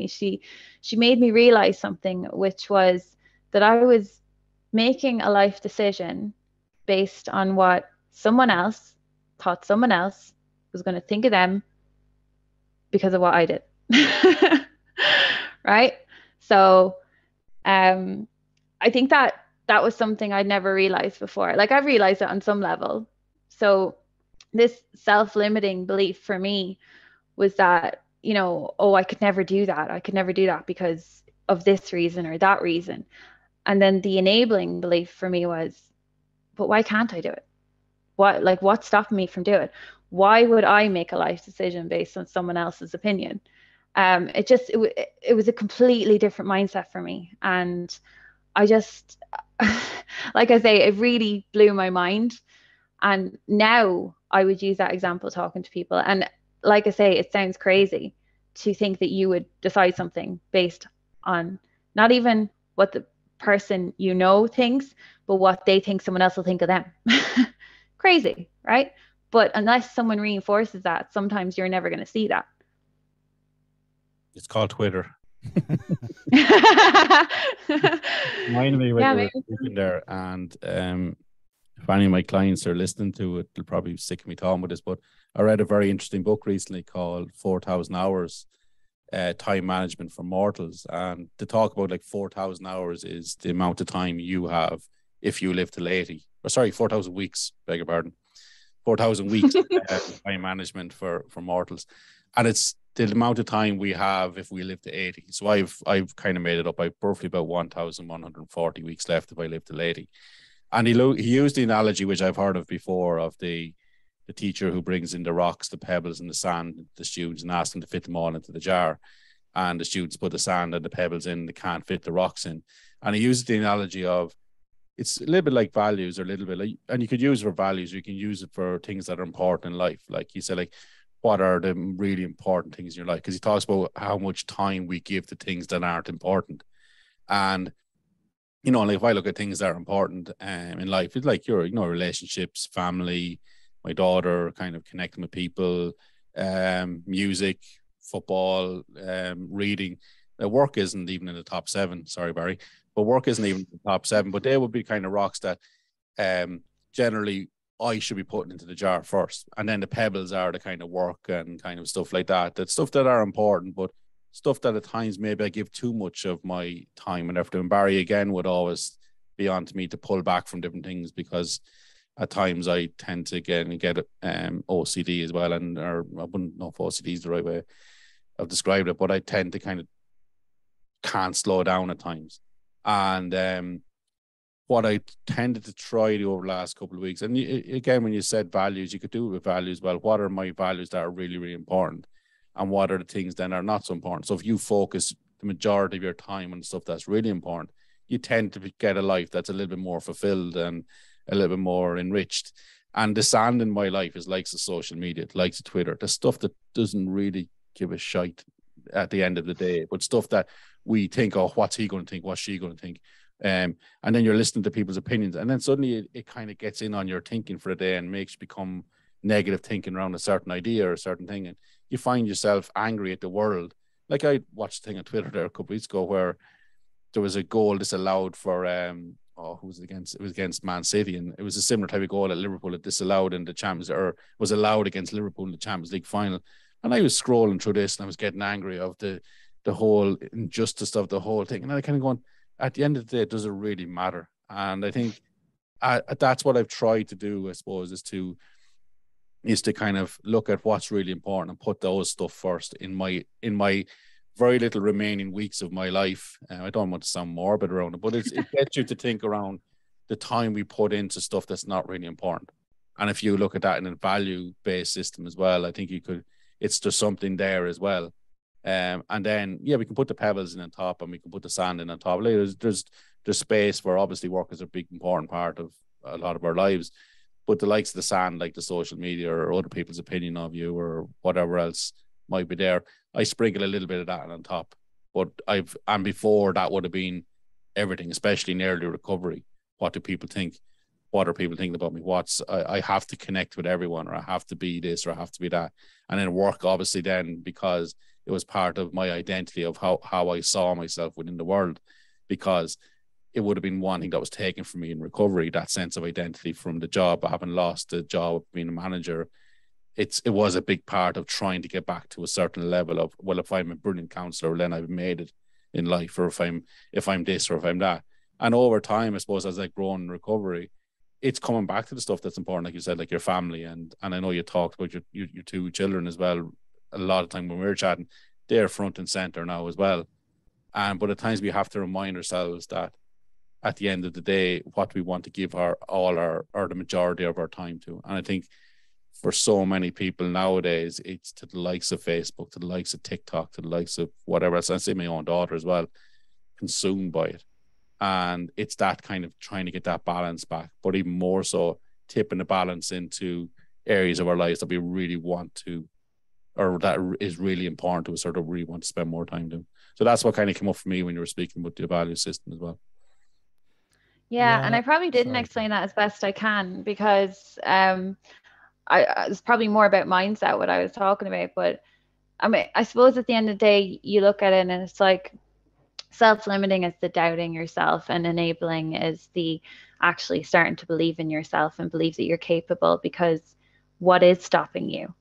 She made me realize something, which was that I was making a life decision based on what someone else thought someone else was going to think of them because of what I did. Right? So I think that was something I'd never realized before. Like, I've realized it on some level. So this self-limiting belief for me was that, you know, oh, I could never do that. I could never do that because of this reason or that reason. And then the enabling belief for me was, but why can't I do it? What's stopping me from doing it? Why would I make a life decision based on someone else's opinion? It was a completely different mindset for me. And I just, like I say, it really blew my mind. And now I would use that example talking to people. And like I say, it sounds crazy to think that you would decide something based on not even what the person you know thinks, but what they think someone else will think of them. Crazy, right? But unless someone reinforces that, sometimes you're never going to see that. It's called Twitter. Mind me when you were speaking there, and if any of my clients are listening to it, they'll probably sick of me talking with this, but I read a very interesting book recently called 4,000 Hours, Time Management for Mortals. And to talk about like 4,000 hours is the amount of time you have if you live till 80. Or sorry, 4,000 weeks, beg your pardon. 4,000 weeks time management for mortals. And it's the amount of time we have if we live to 80. So I've kind of made it up. I've roughly about 1,140 weeks left if I live till 80. And he used the analogy, which I've heard of before, of the teacher who brings in the rocks, the pebbles, and the sand, the students, and asks them to fit them all into the jar. And the students put the sand and the pebbles in, they can't fit the rocks in. And he uses the analogy of, it's a little bit like values, or a little bit like, and you could use it for values, or you can use it for things that are important in life. Like you said, like, what are the really important things in your life? Because he talks about how much time we give to things that aren't important. And, you know, like if I look at things that are important in life, it's like your, you know, relationships, family, my daughter, kind of connecting with people, music, football, reading. Work isn't even in the top 7. Sorry, Barry. But work isn't even in the top 7. But they would be kind of rocks that generally I should be putting into the jar first. And then the pebbles are the kind of work and kind of stuff like that. That's stuff that are important, but stuff that at times maybe I give too much of my time and effort. And Barry again would always be on to me to pull back from different things, because at times I tend to get OCD as well, or I wouldn't know if OCD is the right way of describing it, but I tend to kind of can't slow down at times. And what I tended to try to do over the last couple of weeks, and again, when you said values, you could do it with values. Well, what are my values that are really, really important? And what are the things then are not so important? So if you focus the majority of your time on stuff that's really important, you tend to get a life that's a little bit more fulfilled and a little bit more enriched. And the sand in my life is likes of social media, likes of Twitter, the stuff that doesn't really give a shite at the end of the day, but stuff that we think, oh, what's he going to think? What's she going to think? And then you're listening to people's opinions, and then suddenly it kind of gets in on your thinking for the day and makes you become negative thinking around a certain idea or a certain thing, and you find yourself angry at the world. Like I watched a thing on Twitter there a couple of weeks ago where there was a goal disallowed for who was it against? It was against Man City, and it was a similar type of goal that Liverpool had disallowed in the Champions, or was allowed against Liverpool in the Champions League final. And I was scrolling through this and I was getting angry of the whole injustice of the whole thing, and I kind of going, at the end of the day, does it really matter? And I think that's what I've tried to do, I suppose, is to kind of look at what's really important and put those stuff first in my very little remaining weeks of my life. I don't want to sound morbid around it, but it gets you to think around the time we put into stuff that's not really important. And if you look at that in a value-based system as well, I think there's something there as well. And then, yeah, we can put the pebbles in on top and we can put the sand in on top. There's space for, obviously, work is a big, important part of a lot of our lives. But the likes of the sand, like the social media or other people's opinion of you or whatever else might be there, I sprinkle a little bit of that on top. But before that would have been everything, especially in early recovery. What do people think? What are people thinking about me? I have to connect with everyone, or I have to be this, or I have to be that. And then work, obviously, then, because it was part of my identity of how I saw myself within the world, because it would have been one thing that was taken from me in recovery, that sense of identity from the job, having lost the job of being a manager. It was a big part of trying to get back to a certain level of, well, if I'm a brilliant counselor, then I've made it in life, or if I'm this or if I'm that. And over time, I suppose, as I've grown in recovery, it's coming back to the stuff that's important, like you said, like your family. And I know you talked about your two children as well. A lot of time when we were chatting, they're front and center now as well. But at times we have to remind ourselves that at the end of the day, what we want to give the majority of our time to. And I think for so many people nowadays, it's to the likes of Facebook, to the likes of TikTok, to the likes of whatever else. I see my own daughter as well, consumed by it. And it's that kind of trying to get that balance back, but even more so tipping the balance into areas of our lives that we really want to, or that is really important to us, or that we really want to spend more time doing. So that's what kind of came up for me when you were speaking about the value system as well. Yeah, and I probably didn't explain that as best I can, because it's probably more about mindset, what I was talking about. But I mean, I suppose at the end of the day, you look at it and it's like, self-limiting is the doubting yourself, and enabling is the actually starting to believe in yourself and believe that you're capable. Because what is stopping you?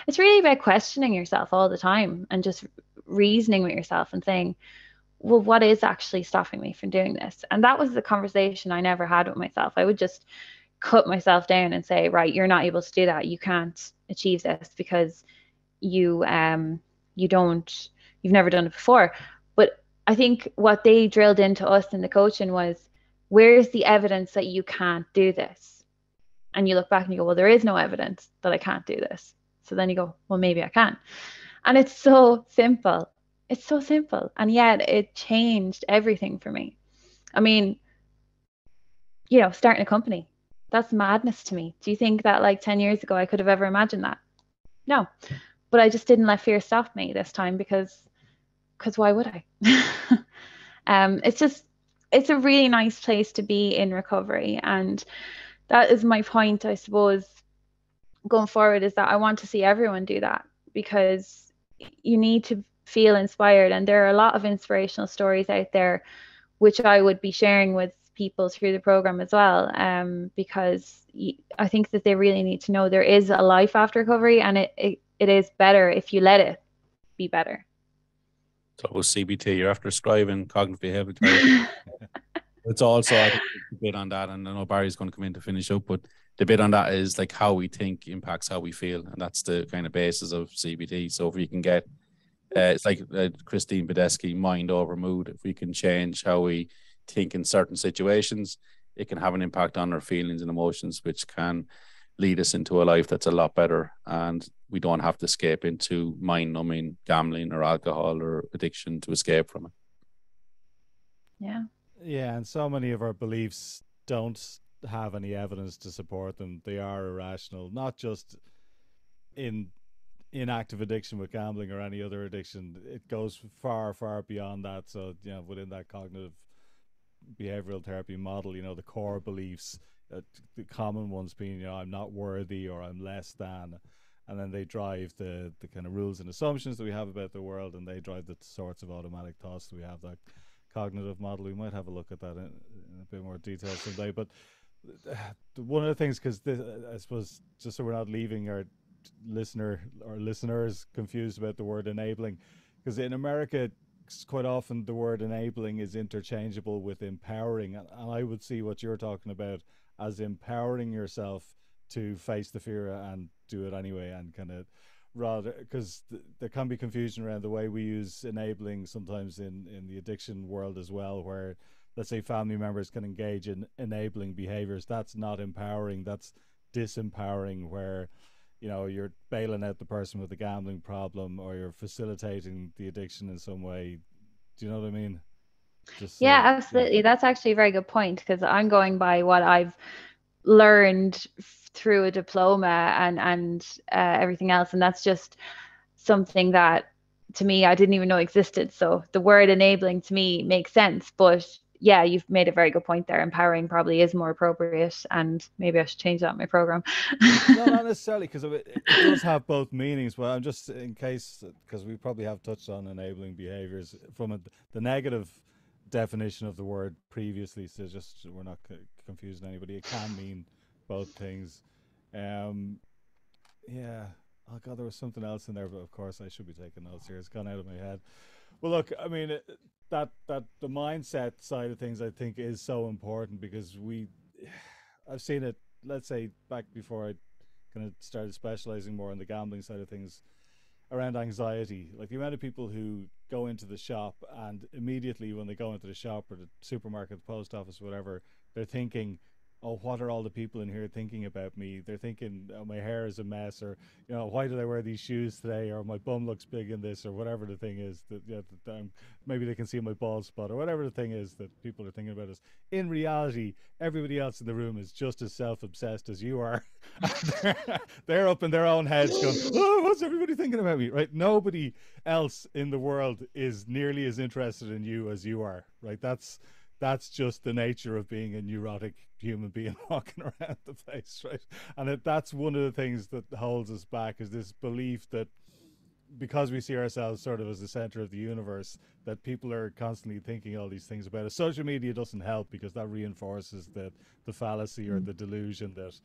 It's really about questioning yourself all the time and just reasoning with yourself and saying, well, what is actually stopping me from doing this? And that was the conversation I never had with myself. I would just cut myself down and say, right, you're not able to do that. You can't achieve this because you've never done it before. But I think what they drilled into us in the coaching was, where's the evidence that you can't do this? And you look back and you go, well, there is no evidence that I can't do this. So then you go, well, maybe I can. And it's so simple. It's so simple. And yet it changed everything for me. I mean, starting a company, that's madness to me. Do you think that like 10 years ago I could have ever imagined that? No. But I just didn't let fear stop me this time, because why would I? It's a really nice place to be in recovery. And that is my point, I suppose, going forward, is that I want to see everyone do that, because you need to feel inspired. And there are a lot of inspirational stories out there, which I would be sharing with people through the program as well, because I think that they really need to know there is a life after recovery, and it is better if you let it be better. So CBT, you're after describing cognitive behavioral therapy. It's also, I think, a bit on that, and I know Barry's going to come in to finish up, but the bit on that is like how we think impacts how we feel, and that's the kind of basis of CBT. So if we can get, it's like Christine Badesky, mind over mood. If we can change how we think in certain situations, it can have an impact on our feelings and emotions, which can lead us into a life that's a lot better, and we don't have to escape into mind-numbing gambling or alcohol or addiction to escape from it. Yeah, and so many of our beliefs don't have any evidence to support them. They are irrational, not just in active addiction with gambling or any other addiction. It goes far, far beyond that. So, within that cognitive behavioral therapy model, the core beliefs, the common ones being, I'm not worthy or I'm less than. And then they drive the kind of rules and assumptions that we have about the world, and they drive the sorts of automatic thoughts that we have, that cognitive model. We might have a look at that in a bit more detail someday. But one of the things, because I suppose, just so we're not leaving our listeners confused about the word enabling, because in America, quite often the word enabling is interchangeable with empowering, and I would see what you're talking about as empowering yourself to face the fear and do it anyway, and kind of rather, because there can be confusion around the way we use enabling sometimes in the addiction world as well, where let's say family members can engage in enabling behaviors. That's not empowering, that's disempowering, where you're bailing out the person with the gambling problem, or you're facilitating the addiction in some way. Do you know what I mean? Absolutely. That's actually a very good point, because I'm going by what I've learned through a diploma and everything else, and that's just something that to me I didn't even know existed. So the word enabling to me makes sense, but yeah, you've made a very good point there. Empowering probably is more appropriate, and maybe I should change that in my program. No, not necessarily, because it does have both meanings. But I'm just, in case, because we probably have touched on enabling behaviors from the negative definition of the word previously, so just we're not confusing anybody. It can mean both things. Oh God, there was something else in there, but of course I should be taking notes here. It's gone out of my head. Well, look, I mean, that the mindset side of things, I think, is so important, because I've seen it, let's say back before I kind of started specializing more on the gambling side of things, around anxiety. Like the amount of people who go into the shop, and immediately when they go into the shop or the supermarket, the post office, whatever, they're thinking, oh, what are all the people in here thinking about me? They're thinking, oh, my hair is a mess, or why did I wear these shoes today, or my bum looks big in this, or whatever the thing is that maybe they can see my bald spot, or whatever the thing is that people are thinking about us. In reality, everybody else in the room is just as self-obsessed as you are. They're up in their own heads going, oh, what's everybody thinking about me, right? Nobody else in the world is nearly as interested in you as you are, right? That's just the nature of being a neurotic human being walking around the place, right? And that's one of the things that holds us back, is this belief that because we see ourselves sort of as the center of the universe, that people are constantly thinking all these things about us. Social media doesn't help, because that reinforces the fallacy or the delusion that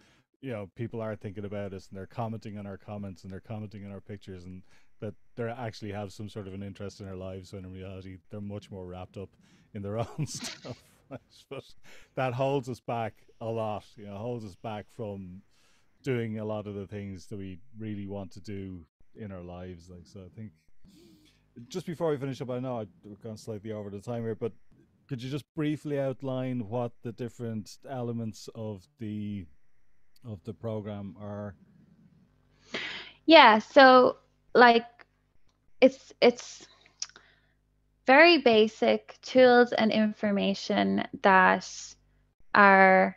people are thinking about us, and they're commenting on our comments, and they're commenting on our pictures, and that they actually have some sort of an interest in our lives, when in reality they're much more wrapped up in their own stuff. But that holds us back a lot, holds us back from doing a lot of the things that we really want to do in our lives. Like, so I think, just before we finish up, I know we're going slightly over the time here, but could you just briefly outline what the different elements of the program are? Yeah, so like it's very basic tools and information that are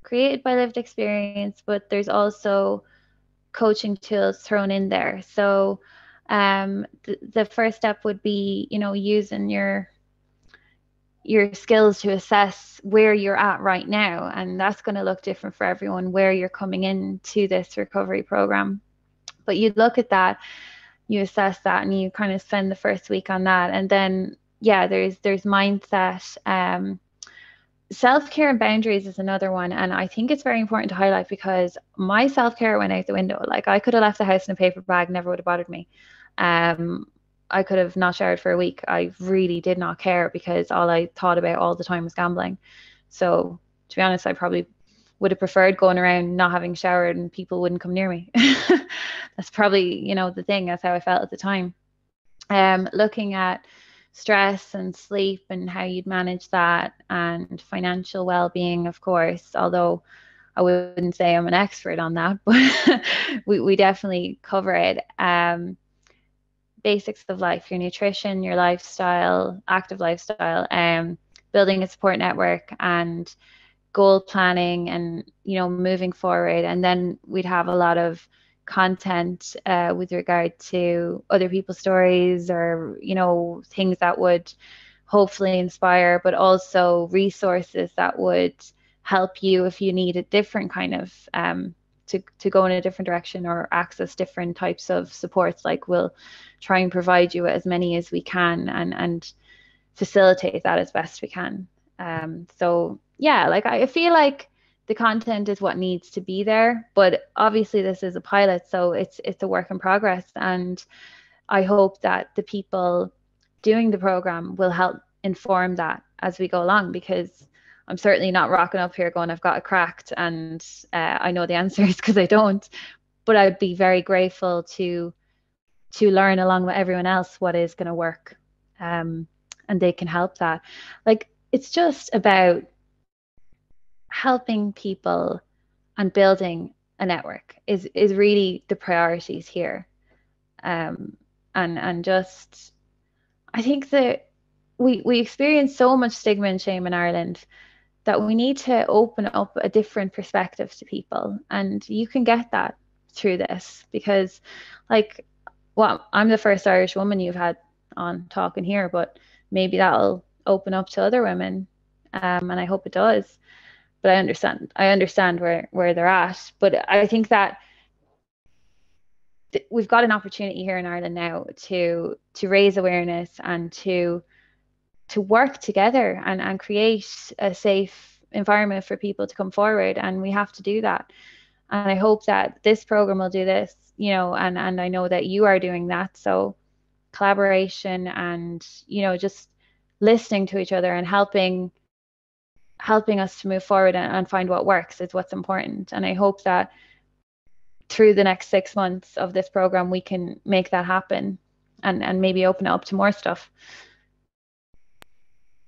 created by lived experience, but there's also coaching tools thrown in there. So the first step would be, using your skills to assess where you're at right now, and that's going to look different for everyone where you're coming into this recovery program. But you look at that, you assess that, and you kind of spend the first week on that. And then there's mindset, self-care and boundaries is another one, and I think it's very important to highlight, because my self-care went out the window. Like, I could have left the house in a paper bag, never would have bothered me. I could have not showered for a week. I really did not care because all I thought about all the time was gambling. So to be honest, I probably would have preferred going around not having showered and people wouldn't come near me. That's probably, you know, the thing. That's how I felt at the time. Looking at stress and sleep and how you'd manage that, and financial well-being, of course, although I wouldn't say I'm an expert on that, but we definitely cover it. Basics of life, your nutrition, your lifestyle, active lifestyle, building a support network, and goal planning, and, you know, moving forward. And then we'd have a lot of content with regard to other people's stories, or, you know, things that would hopefully inspire, but also resources that would help you if you need a different kind of to go in a different direction or access different types of supports. Like, we'll try and provide you as many as we can, and facilitate that as best we can. So yeah, like, I feel like the content is what needs to be there, but obviously this is a pilot, so it's a work in progress, and I hope that the people doing the program will help inform that as we go along, because I'm certainly not rocking up here going, I've got it cracked and I know the answers, because I don't. But I'd be very grateful to learn along with everyone else what is going to work, and they can help that. Like, it's just about helping people and building a network is really the priorities here. And just, I think that we experience so much stigma and shame in Ireland that we need to open up a different perspective to people. And you can get that through this, because, like, well, I'm the first Irish woman you've had on talking here, but maybe that'll open up to other women, and I hope it does. But I understand where they're at. But I think that we've got an opportunity here in Ireland now to raise awareness and to work together and create a safe environment for people to come forward, and we have to do that. And I hope that this program will do this, you know, and I know that you are doing that. So collaboration and, you know, just listening to each other and helping us to move forward and find what works is what's important. And I hope that through the next 6 months of this program we can make that happen, and maybe open it up to more stuff.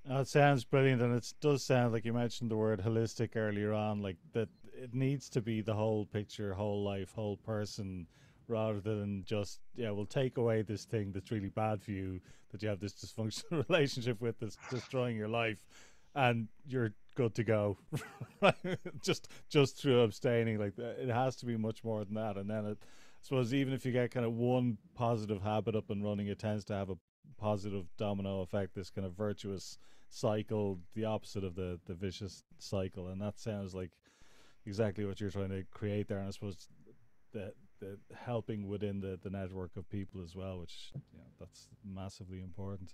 It sounds brilliant, and it does sound like you mentioned the word holistic earlier on, like that it needs to be the whole picture, whole life, whole person, rather than just, yeah, we'll take away this thing that's really bad for you, that you have this dysfunctional relationship with that's destroying your life, and you're good to go. just through abstaining. Like, it has to be much more than that. And then I suppose even if you get kind of one positive habit up and running, it tends to have a positive domino effect, this kind of virtuous cycle, the opposite of the vicious cycle. And that sounds like exactly what you're trying to create there. And I suppose the helping within the network of people as well, which, you know, that's massively important.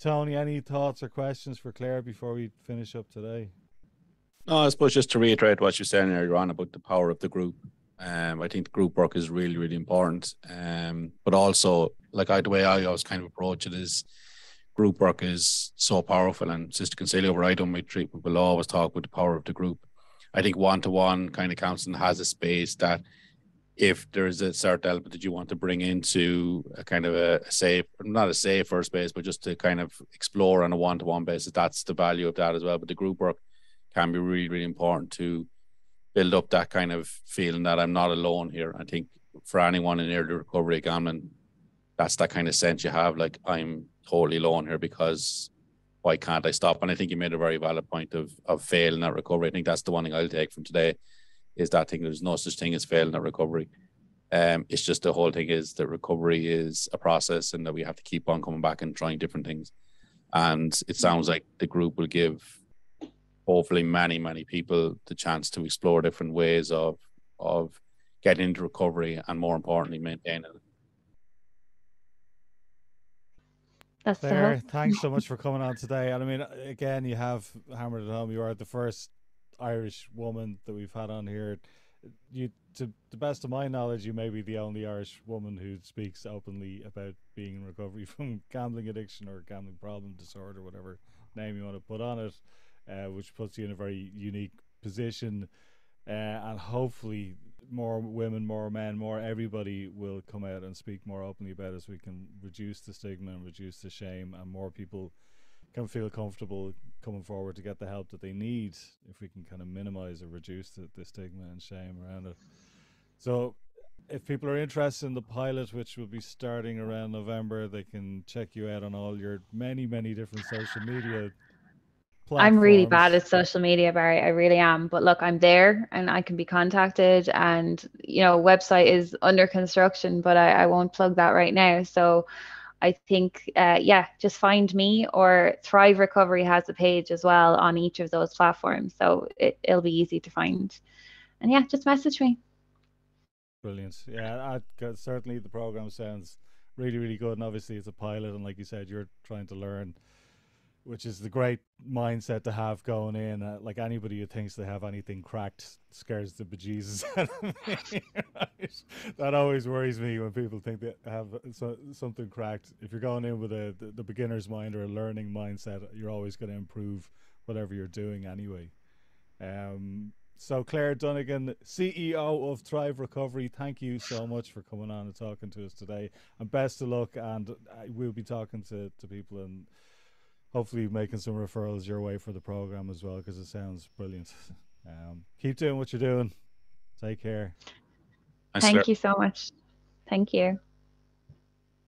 Tony, any thoughts or questions for Claire before we finish up today? No, I suppose just to reiterate what you said earlier on about the power of the group. I think the group work is really, really important. But also, like, the way I always kind of approach it is, group work is so powerful. And Sister Concelia, where I done my treatment, will always talk with the power of the group. I think one-to-one kind of counseling has a space that, if there's a certain element that you want to bring into a kind of a safe, not a safer space, but just to kind of explore on a one-to-one basis, that's the value of that as well. But the group work can be really, really important to build up that kind of feeling that I'm not alone here. I think for anyone in early recovery of gambling, that's that kind of sense you have, like, I'm totally alone here, because why can't I stop? And I think you made a very valid point of failing at recovery. I think that's the one thing I'll take from today, is that thing. There's no such thing as failing at recovery. It's just, the whole thing is that recovery is a process, and that we have to keep on coming back and trying different things. And it sounds like the group will give, hopefully, many, many people the chance to explore different ways of getting into recovery, and more importantly, maintaining it. That's Claire, thanks so much for coming on today. And I mean, again, you have hammered it home. You are the first Irish woman that we've had on here. You to the best of my knowledge, you may be the only Irish woman who speaks openly about being in recovery from gambling addiction or gambling problem disorder, whatever name you want to put on it, which puts you in a very unique position. And hopefully more women, more men, more everybody will come out and speak more openly about it, so we can reduce the stigma and reduce the shame, and more people can feel comfortable coming forward to get the help that they need, if we can kind of minimize or reduce the stigma and shame around it. So if people are interested in the pilot, which will be starting around November, they can check you out on all your many different social media platforms. I'm really bad at social media, Barry. I really am. But look, I'm there and I can be contacted, and website is under construction, but I won't plug that right now. So I think, just find me, or Thrive Recovery has a page as well on each of those platforms. So it'll be easy to find. And yeah, just message me. Brilliant. Yeah, certainly the program sounds really good. And obviously it's a pilot. And like you said, you're trying to learn, which is the great mindset to have going in. Like anybody who thinks they have anything cracked scares the bejesus out of me. Right? That always worries me when people think they have something cracked. If you're going in with the beginner's mind or a learning mindset, you're always going to improve whatever you're doing anyway. So Claire Donegan, CEO of Thrive Recovery, thank you so much for coming on and talking to us today. And best of luck. And we'll be talking to people and hopefully making some referrals your way for the program as well, because it sounds brilliant. Keep doing what you're doing. Take care. Thank you so much. Thank you.